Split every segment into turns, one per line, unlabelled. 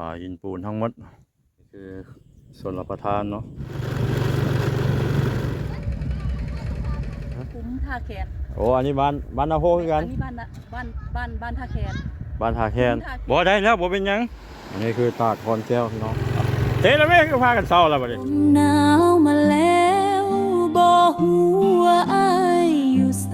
ผาหินปูนทั้งหมดคือส่วนรับประทานเนาะ
คุ้มท่าแขน
โอ้อันนี้บ้านนาโพคือกัน
อันนี้บ้านท่าแขน
บ้านท่าแคนบ่ได้แล้วบ่เป็นหยังอันนี้คือตาดคอนแก้วพี่น้องเทแล้วแม่ก็พากันเศร้าแล้วบัดนี้
หนาวมาแล้วบ่ฮู้ว่าอ้ายอยู่ไส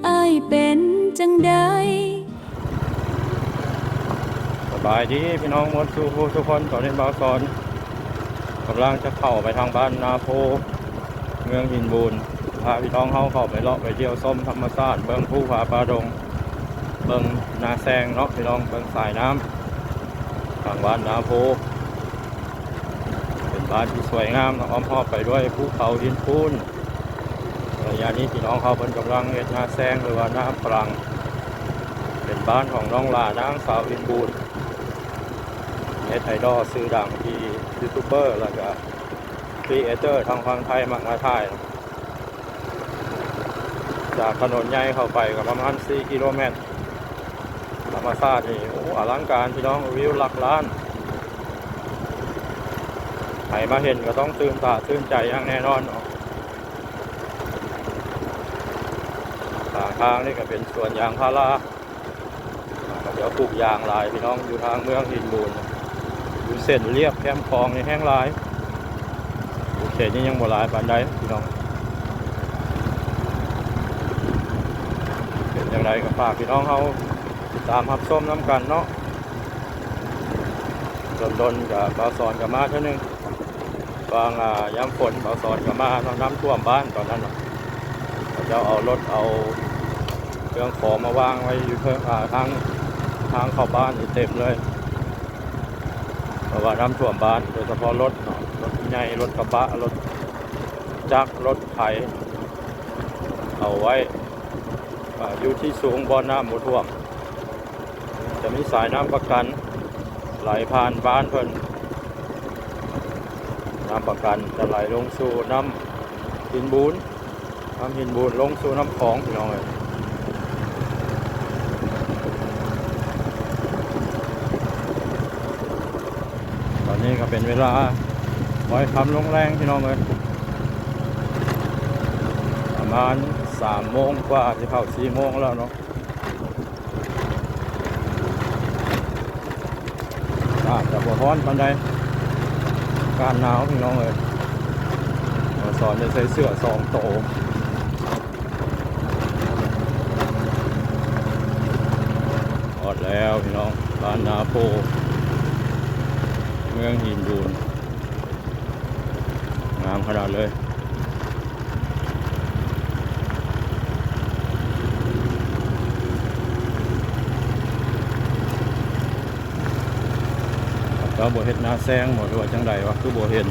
อ้ายเป็นจังใด
สบายดีพี่น้องหมดทุกคนตอนนี้บ่าวสอนกำลังจะเข้าไปทางบ้านนาโพเมืองหินบูนพาพี่น้องเข้าไปเลาะไปเที่ยวส้มธรรมชาติเบิ่งภูผาป่าดงเบิ่งนาแซงเนาะพี่น้องเบิ่งสายน้ำทางบ้านนาโพเป็นบ้านที่สวยงามอ้อมรอบไปด้วยภูเขาหินปูนระยะนี้พี่น้องเขาเพิ่นกำลังเฮ็ดนาแซงหรือว่านาฝรั่งเป็นบ้านของน้องหลานางสาวหินบูนเน็ตไอดอลชื่อดังที่ยูทูบเบอร์แล้วก็ครีเอเตอร์ทางฝั่งไทยมักมาถ่ายจากถนนใหญ่เข้าไปก็ประมาณ4 กิโลเมตรธรรมชาตินี่โอ้อลังการพี่น้องวิวหลักล้านใครมาเห็นก็ต้องตื่นตาตื่นใจอย่างแน่นอนทางนี่ก็เป็นสวนยางพาราเดี๋ยวปลูกยางลายพี่น้องอยู่ทางเมืองหินบูนอยู่เส้นเรียบแคมคลองในแห้งลายเขตนี้ยังบ่หลายปานใดพี่น้องเป็นอย่างไรก็ฝากพี่น้องเขาติดตามรับชมน้ำกันเนาะดนกับบ่าวสอนกับมาเท่านึงบางย้ำฝนบ่าวสอนกับมาน้ำท่วมบ้านตอนนั้นเนาะจะเอารถเอาเครื่องของมาวางไว้อยู่เพิ่งทางเข้าบ้านเต็มเลยเพราะว่าน้ำท่วมบ้านโดยเฉพาะรถเนาะรถใหญ่รถกระบะรถจักรรถไถเอาไว้อยู่ที่สูงบ่อน้ำบ่ท่วมจะมีสายน้ำประกันไหลผ่านบ้านเพิ่นน้ำประกันจะไหลลงสู่น้ำหินบูนลงสู่น้ำของพี่น้องเลยตอนนี้ก็เป็นเวลาบ่อยค่ำลงแรงพี่น้องเลยประมาณ3 โมงกว่าจะเข้า4 โมงแล้วเนาะจะปวดร้อนปานใดการหนาวพี่น้องเลยสอนจะใส่เสื้อ2 โตอดแล้วพี่น้องบ้านนาโพเมืองหินบูนงามขนาดเลยแล้วบ่เห็นนาแซงหมดว่าจังใดวะคือบ่เห็นแ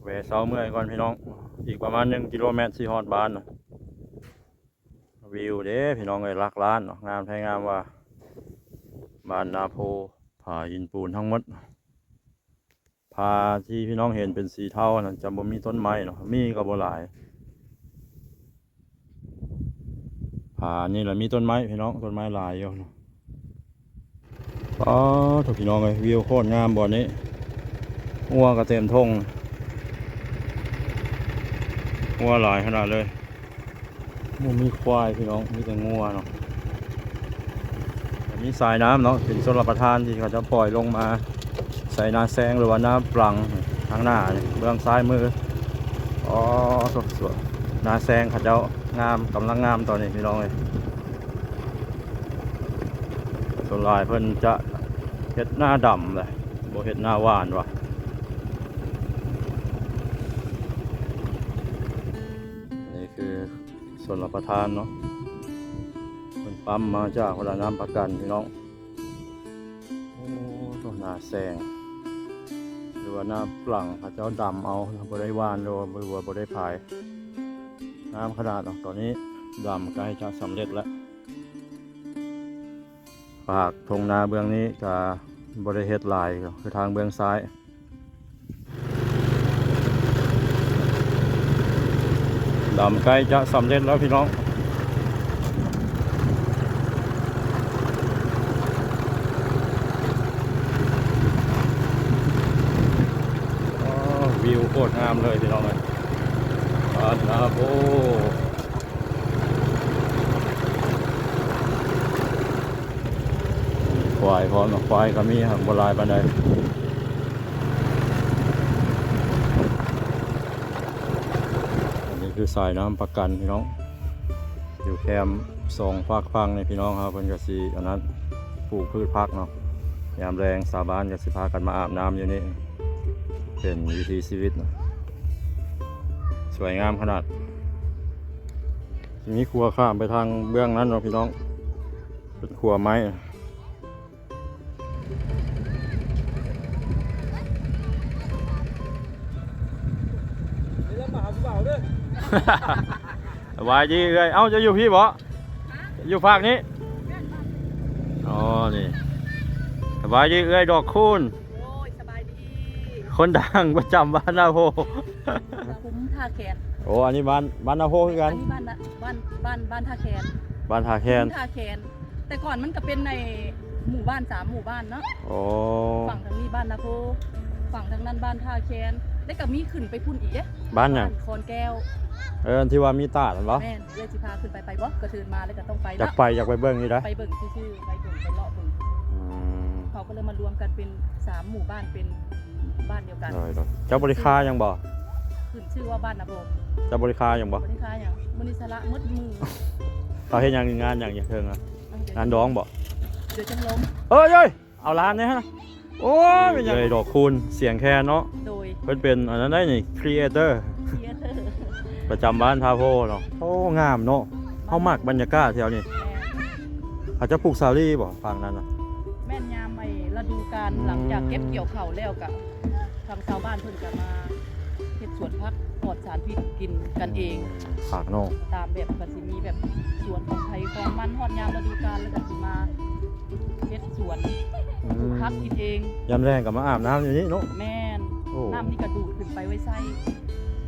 หวะเสาเมื่อยก่อนพี่น้องอีกประมาณ1 กิโลเมตรสิฮอดบ้านนะวิวเด้พี่น้องเลยลักล้านงามแท้งามว่าบ้านนาโพผาหินปูนทั้งหมดผาที่พี่น้องเห็นเป็นสีเทานะจะบ่มีต้นไม้เนาะมีก็บ่หลายผานี่แหละมีต้นไม้พี่น้องต้นไม้หลายอยู่เนาะอ๋อถูกพี่น้องเลยวิวโคตรงามบ่อนี้งัวก็เต็มทงงัวหลายขนาดเลยมันมีควายพี่น้องมีแต่งัวเนาะมีสายน้ำเนาะเป็นชลประทานที่เขาจะปล่อยลงมาใส่นาแซงหรือว่าน้ำปลังทางหน้าเบื้องซ้ายมืออ๋อสวยนาแซงเขาเจ้างามกำลังงามตอนนี้พี่น้องเลยส่วนลายเพิ่นจะเห็ดหน้าดำเลยบ่เห็ดหน้าหวานวะนี่คือส่วนรับประทานเนาะมันปั๊มมาจากเวลาน้ำประกันพี่น้องโอ้ตัวหน้าแซงหรือว่าน้ำปลั่งเขาเจ้าดำเอาบริวารหรือว่าบริพายน้ำขนาดตอนนี้ดำใกล้จะสำเร็จแล้วปากทงนาเบื้องนี้จะ บริเฮ็ดหลายคือทางเบื้องซ้ายดำใกล้จะสำเร็จแล้วพี่น้องวิวโคตรงามเลยพี่น้องเลยบ้านนาโพควายพร้อมกับควายก็มีครับโบราณปานใดอันนี้คือสายน้ำประกันพี่น้องอยู่แคมป์2 ฝากฟังในพี่น้องครับเพิ่นก็สิอันนั้นปลูกพืชผักเนาะยามแรงสาบานก็สิพากันมาอาบน้ำอยู่นี่เป็นวิถีชีวิตเนาะสวยงามขนาดมีครัวข้ามไปทางเบื้องนั้นเนาะพี่น้องเป็นครัวไม้ สบายดีเลยเอ้าจะอยู่พี่บ่อยู่ฝากนี้อ๋อนี่สบายดีเอ้ยดอกคูณ
โอ้ยสบายดี
คนดังประจำบ้านนาโพ
คุ้มท่าแคน
โอ้อันนี้บ้านนาโพคือกั
อั
น
นนี้บ้านท่าแคน
บ้านทาแคน
คุ้มท่าแคนแต่ก่อนมันก็เป็นในหมู่บ้าน3 หมู่บ้านเนาะ
โอ้
ฝั่งทางนี้บ้านนาโพฝั่งทางนั้นบ้านท่าแคนแล้วก็มีขึ้นไปพุ่นอีกเอ๊ะ
บ้านหยัง
คอนแก้ว
ที่ว่ามีตาดเหรอ
แม่นเลยสิพาขึ้นไปบ่ก็เชิญมาแล้วก็ต้องไป
อยาก
เนาะ
ไปเบิ่งนี่ได้
ไปเบิ่งชื่อๆไปเบิ่งไปเลาะเบิ่ง
อืม
เขาก็เลยมารวมกันเป็น3 หมู่บ้านเป็นบ้านเดียวกัน
ได้เจ้าบริคายังบ่
ขึ้นชื่อว่าบ้านนาโพ
เจ้าบริคายังบ่
บริการอย่างมนิสระมืดมือ
เขาเฮ็ดหยังงานอย่างเทิงอะงานดองบ่
เดี๋ยวจังล้ม
เอ้ยเอาร้านนี้ฮะโอ้ยเป็นยังไงดอกคูณเสียงแคนเนาะ
โดย
เพิ่นเป็นอันนั้นได้นี่ครีเอเตอร์
เทียเตอร์
ประจำบ้านทาโพเนาะโอ้งามเนาะเฮามักบรรยากาศแถวนี้เขาจะปลูกซาลี่บ่ฝั่งนั้นน่ะ
แม่นยามไอ้ฤดูกาลหลังจากเก็บเกี่ยวเข่าวแล้วกับทางชาวบ้านเพิ่นก็มาเฮ็ดสวนพักปลอดสารพิษกินกันเอง
ฝากเนาะ
ตามแบบก็สิมีแบบสวนของไทยของมันฮอดยามฤดูกาลแล้วก็สิมาเฮ็ดสวนปลูกพักกินเอง
ยามแรงก็มาอาบน้ำอยู่นี่เนาะ
แม่น
โอ้
น้ำนี่ก็ดูดขึ้นไปไว้ใส่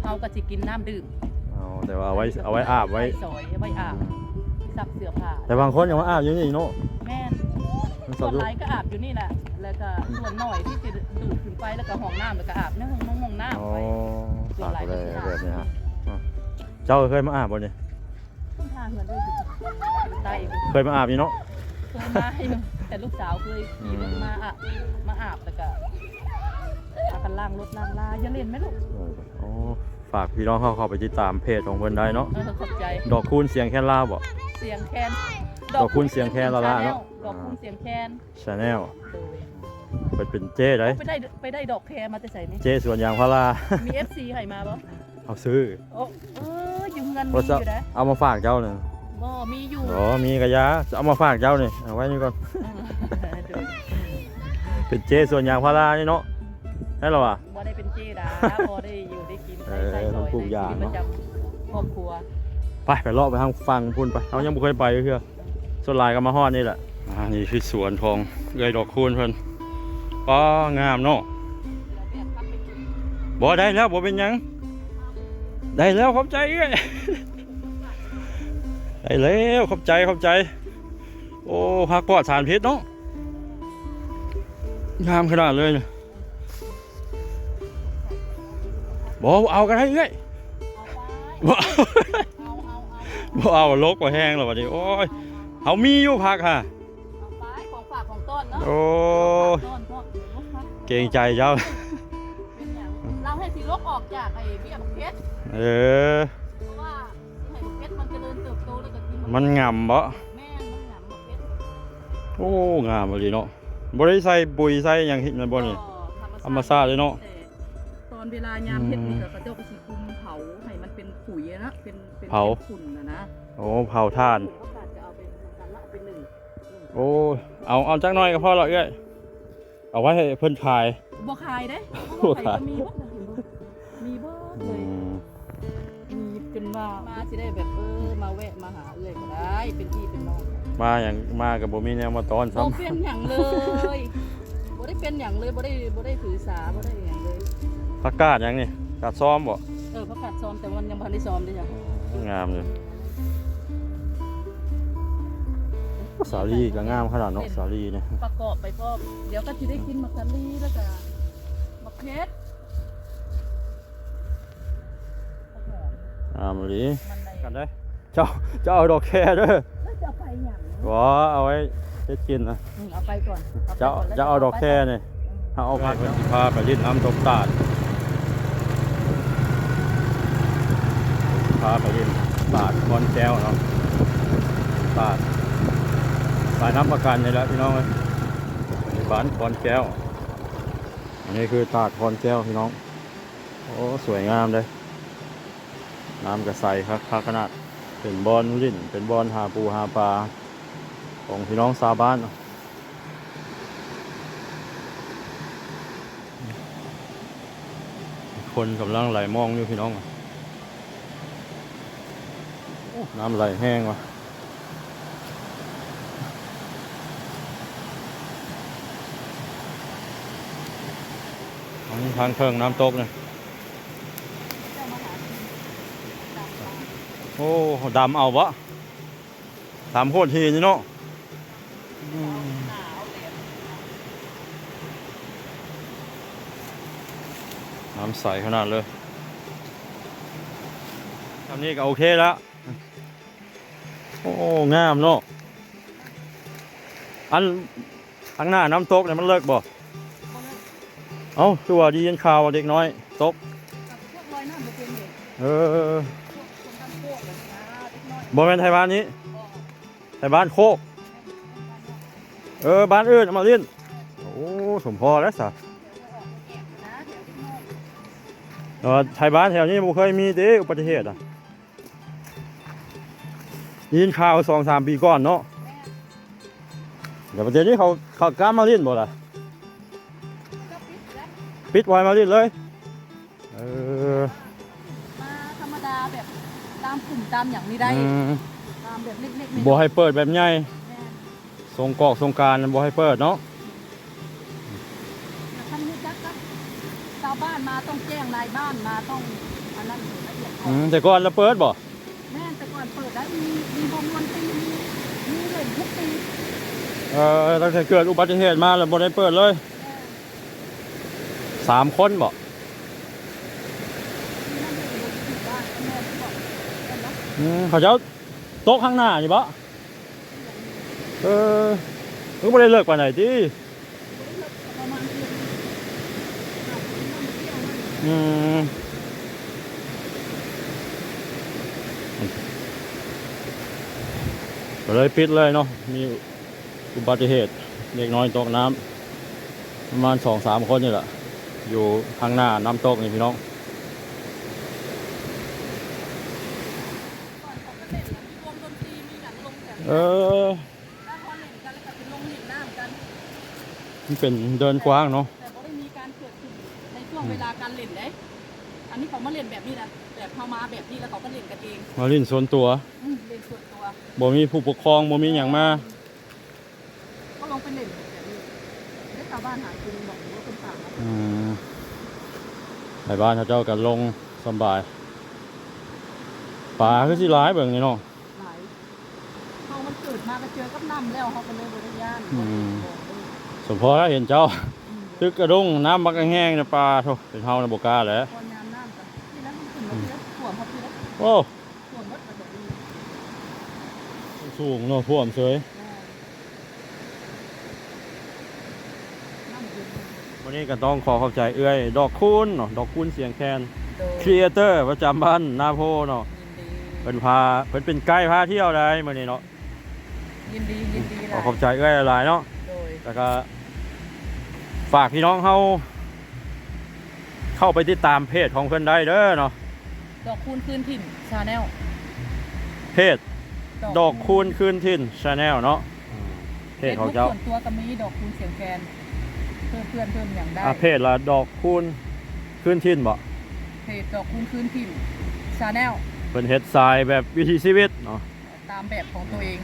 เฮาก็สิกินน้ำดื่ม
เอาแต่ว่าเอาไว้อาบไว้
สอยไว้อาบซักเสื้อผ้า
แต่บางคนยังมาอาบอยู่นี่เนาะ
แม่น
มัน
ส่วน
อยู่
หลายก็อาบอยู่นี่แหละ แล้วก็ส่วนหน่อยที่จะดูดขึ้นไปแล้วก็ห้องน้ำแล้วก็อาบในห้องน้ำ
อ๋อ
ไป
ฝากไปเลยแบบนี้ฮะอ๋อเจ้าเคยมาอาบบ่เนี่ย
ต้นทางเงินด้วยอยู่ใต้
เคยมาอาบอยู่เนาะ
เคยมาอยู่แต่ลูกสาวเคยขี่รถมาอ่ะมาอาบแล้วก็อากันล้างรถล้างลาอย่าเล่นไหมลูก
อ๋อฝากพี่น้องเข้าไปติดตามเพจของเพิ่นได้เนาะ
ขอบใจ
ดอกคูณเสียงแคนลาบ่
เสียงแคน
ดอกคูณเสียงแคนละละเนาะ
ดอกคูณเสียงแคน
ชาแนล
โดย
เป็นเจ้ได้
ไปได้ดอกแคร์มาแต่ใส่นี่
เจ้สวนยางพารา
มี FC ให้มาบ่
เอาซื้อ
โอ้ยืมเงินมี
ว่า
อ
จะ
ยู่นะ
เอามาฝากเจ้าเนี่ย
บ่มีอยู่
อ๋อมีกระยาจะเอามาฝากเจ้าเนี่ยเอาไว้นี่ก่อน
โดย
เป็นเจ้สวนยางพารานี่เนาะให้เราอ่ะ
บ่ได้เป็นเจดาบ่ได้อยู่ได้กิน
เออ
ใส่ซอย
ปลูกยาง
ในชีวิตประจำครอบครัว
ไปเลาะไปทางฟังพุ่นไปเขายังไม่เคยไปเลยเพื่อส่วนหลายก็มาฮอดนี่แหละนี่คือสวนของเอ้ยดอกคูณเพิ่นป้างามเนาะบ่ได้แล้วบ่เป็นหยังได้แล้วขอบใจเอ้ย ได้แล้วขอบใจโอ้พักปลอดสารพิษเนาะงามขนาดเลยเนี่ยบ่เอากันให้เอ้ยบ่เอาบ่เอาลกกว่าแห้งแล้วบัดนี้โอ้ยเฮามีอยู่พักค่ะ
เอาไปของฝากของต้นเนาะ
โอ้
ต้นพวกลูกพัก
เกรงใจเจ้า
เป็นหยังเราให้สิลกออกจากไอ้เบี้ยบักเพชร
เออ
เพราะว่าไอ้บักเพชรมันเจริญเติบโตแล้วก็กิน
มันงามบ่
แม่มันหนำบักเพชร
โอ้งามเลยเนาะบ่ได้ใส่ปุ๋ยใส่หยังเฮ็ดนั่นบ่นี่ ธรรมชาติเลยเนาะ
ตอนเวลายามเฮ็ดนี่ก็เขาเจ้าก็สิคุมเผาให้มันเป็นปุ๋ยอะนะเป็นฝุ่นนะ
โอ้เผาถ่าน
เขาก็จะเอาเป็นกันละเป็นหนึ่ง
โอ้เอาจักหน่อยก็พอแล้วเอ้ยเอาไว้ให้เพิ่นขาย
บ่ขายเด้
บ่
บ่
ขา
ขาย ยก็มีเบิดมีเบิด
อื
เลย
ม
มีจนมาสิได้แบบมาแวะมาหาเอื้อยก็ได้เป็นพี่เป็นน้อง
มาหยังมากับบ่มีแนวมาต้อน
บ่
ซ้ำ
เป็นหยังเลยบ่
บ่ได้เป็นอย่างเลยบ่ได้ถือสาบ่ได้อย่างเลย
ผักกาดหยังนี่กาดซ้อมบ่
ผักกาดซ้อมแต่มันยังพันได้ซ้อมด้วยจ้ะ
งามเลยสาลีก็งามขนาดเนาะสาลีเนี่ย
ประกอบไปพ่อเดี๋ยวก็จะได้กินมักกะลีแล้วก็มักเพชร
หรือ
มันใน
กันได้เจ้าเอาดอกแคเด้อ
แล้วจะเอาไปอย่าง
บ่เอาไว้เฮ็ดกินนะ
เอาไปก่อน
เจ้าเอาดอกแคนี่ถ้าเอาพักเป็นสิพาไปลิ้นน้ำตกตาดพาไปลิ้นตาดคอนแก้วเนาะตาดสายน้ำประกันนี่แหละพี่น้องเลยบ้านคอนแก้วอันนี้คือตาดคอนแก้วพี่น้องโอ้สวยงามเลยน้ำกระใสครับขนาดเป็นบอนลิ้นเป็นบอนหาปูหาปลาของพี่น้องชาวบ้านคนกำลังไหลมองอยู่พี่น้องน้ำไหลแห้งว่ะทางเทิงน้ำตกเนี่ยโอ้ดำเอาวะตามโคตรทีนี่เนาะน้ำใสขนาดเลยทำนี้ก็โอเคแล้วโอ้งามเนาะอันข้างหน้าน้ำตกเนี่ยมันเลิกบ่เอ้าตัวดีเย็นข่าวเด็กน้อยตกบ่แม่นไทยบ้านนี้ไทยบ้านโคกบ้านอื่นเอามาเล่นโอ้สมพอแล้วสะไทยบ้านแถวนี้บ่เคยมีเด้อุบัติเหตุยินข่าว 2-3 ปีก่อนเนาะเดี๋ยวประเทศนี้เขากล้ามาเล่นบ่ล่ะปิดไว้มาเล่นเลย
มาธรรมดาแบบตามกลุ่มตามอย่างนี้ได้ตามแบบเล็กๆ
บ่ให้เปิดแบบใหญ่สงกรานต์บ่ให้เปิดเนาะ
ท่านรู้จักครับชาวบ้านมาต้องแจ้งนายบ้านมาต้องอันนั้นละเอียด
แต่ก่อนเราเปิดบ่
แม่แต่ก่อนเปิดแล้วมีวงวันปีมีเล่นทุกปี
ตั้งแต่เกิดอุบัติเหตุมาแล้วบ่ได้เปิดเลย3 คนบ่เขาเจ้าโต๊ะข้างหน้านี่บ่มึงบ่ได้เลิกปานไหนติก็เลยปิดเลยเนาะมีอุบัติเหตุเด็กน้อยตกน้ำประมาณ 2-3 คนนี่แหละอยู่ข้างหน้าน้ำตกนี่พี่น้องมันเป็นเดินกว้างเนาะ
แต่บ่ได้มีการเกิดขึ้นในช่วงเวลาการเล่นเลยอันนี้เขามาเล่นแบบนี้นะแบบเขามาแบบนี้แล้วเขาก็เล่นกันเอง
มาเล่นส่วนตัว
เล่นส่วนตัว
บ่มีผู้ปกครองบ่มีอย่างมา
ก็ลงไปเล่นแบบนี้ได้ชาวบ้านหากินบอกว่าคนต่าง
ในบ้านเขาเจ้ากันลงสบายปลาคือสิร้ายเบิ่งนี่เนาะ
หลายเขามันเกิดมาก็เจอกับน้ำแล้วเขาก็เลยบริยาน
สมพอแล้วเห็นเจ้าตึกกระดุงน้ำบักแห้งในปลาโธ่เป็นเฮาในบกาแหละ
พอยามน้ำกันที่นั้นมันขึ้นมาที่นั้นท่วมเขาที่นั้น
โอ้
ท่วมรถมาแบบนี้
สูงเนาะท่วมเฉยวันนี้ก็ต้องขอขอบใจเอื้อยดอกคูณเนาะดอกคูณเสียงแคนครีเอเตอร์ประจำบ้านนาโพเนาะเป็นเป็นไกด์พาเที่ยวได้มื้อนี้เนาะ
ยินดี
ขอขอบใจเอื้อยหลายเนาะแล้วก็ฝากพี่น้องเข้าไปติดตามเพจของเพื่อนได้เด้อเนาะ
ดอกคูณคืนถิ่นชาแนล
เพจดอกคูณคืนถิ่นชาแนลเนาะเพจของเจ้า
ส่วนตัวก็มีดอกคูณเสียงแคนเพิ่มอย่างได้
เพจละดอกคูณคืนถิ่นบ่
เพจดอกคูณคืนถิ่นชาแนล
เป็นเฮ็ดทรายแบบวิถีชีวิตเนาะ
ตามแบบของตัวเอง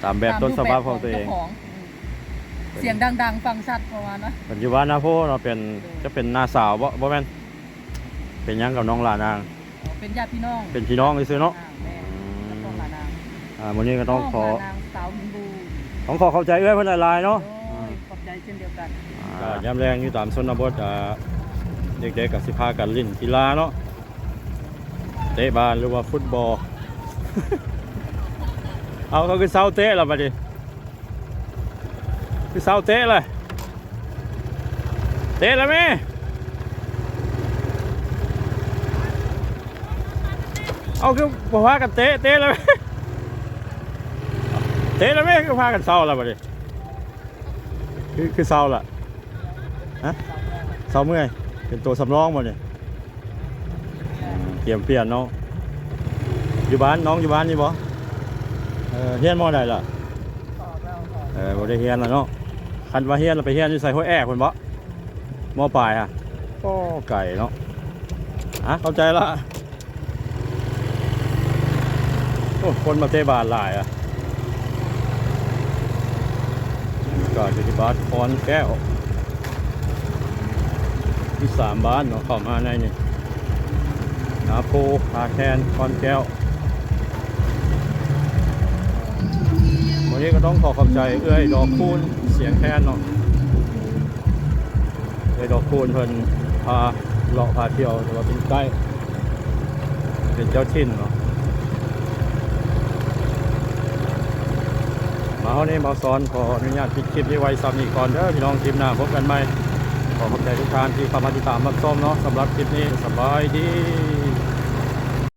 ตามแบบต้นฉบับของตัวเอง
เสียงดังๆฟังชัดประมาณนะ
ปัจจุบันนาโพเราเป็นจะเป็นนาสาวบ่แม่นเป็นหยังกับน้องหลานาง
เป็นญาติพี่น้อง
เป็นพี่น้องซื่อๆเนาะ
แม่กับน้องหลานาง
มื้อนี้ก็ต้องขอ
น้งหลานางสาวหินบู
ต้องขอเข้าใจเอื้อยเพิ่นหลายๆเนาะ
โอ้ยขอบใจเช่นเดียวกัน
ก็ยามแรงอยู่ตามชนบทเด็กๆก็สิพากันเล่นกีฬาเนาะเตะบาสหรือว่าฟุตบอล เอาก็คือเสาเตะแล้วบัดนี้คือเสาเตะเลยเตะแล้วแม่เอาคือบ่พากันเตะแล้วแม่ เตะแล้วแม่คือพากันเศร้าแล้วบัดนี้คือเศร้าล่ะฮะเศร้าเมื่อยเป็นตัวสำรองบ่เนี่ยเตรียมเปลี่ยนเนาะอยู่บ้านน้องอยู่บ้านนี่บ่เฮียนมอใดล่ะบ่ได้เฮียนล่ะเนาะคันว่าเฮียนเราไปเฮียนอยู่ใส่ห้วยแอกพุ่นบ่มอปลายฮะก็ไก่เนาะเข้าใจละโอ้คนมาเตะบาสหลายก็อยู่ที่บ้านคอนแก้วมี3บ้านเนาะเข้ามาในนี่นาโพพาแคนคอนแก้ววันนี้ก็ต้องขอขอบใจเอื้อยดอกคูณเสียงแคนเนาะเอื้อยดอกคูณเพิ่นพาเลาะพาเที่ยวแต่ว่าเป็นใกล้เป็นเจ้าถิ่นเนาะมาวันนี้มาสอนขออนุญาตปิดคลิปนี้ไว้ซ้ำอีกก่อนเด้อพี่น้องคลิปหน้าพบกันใหม่ขอขอบใจทุกท่านที่เข้ามาติดตามรับชมเนาะสำหรับคลิปนี้สบายดี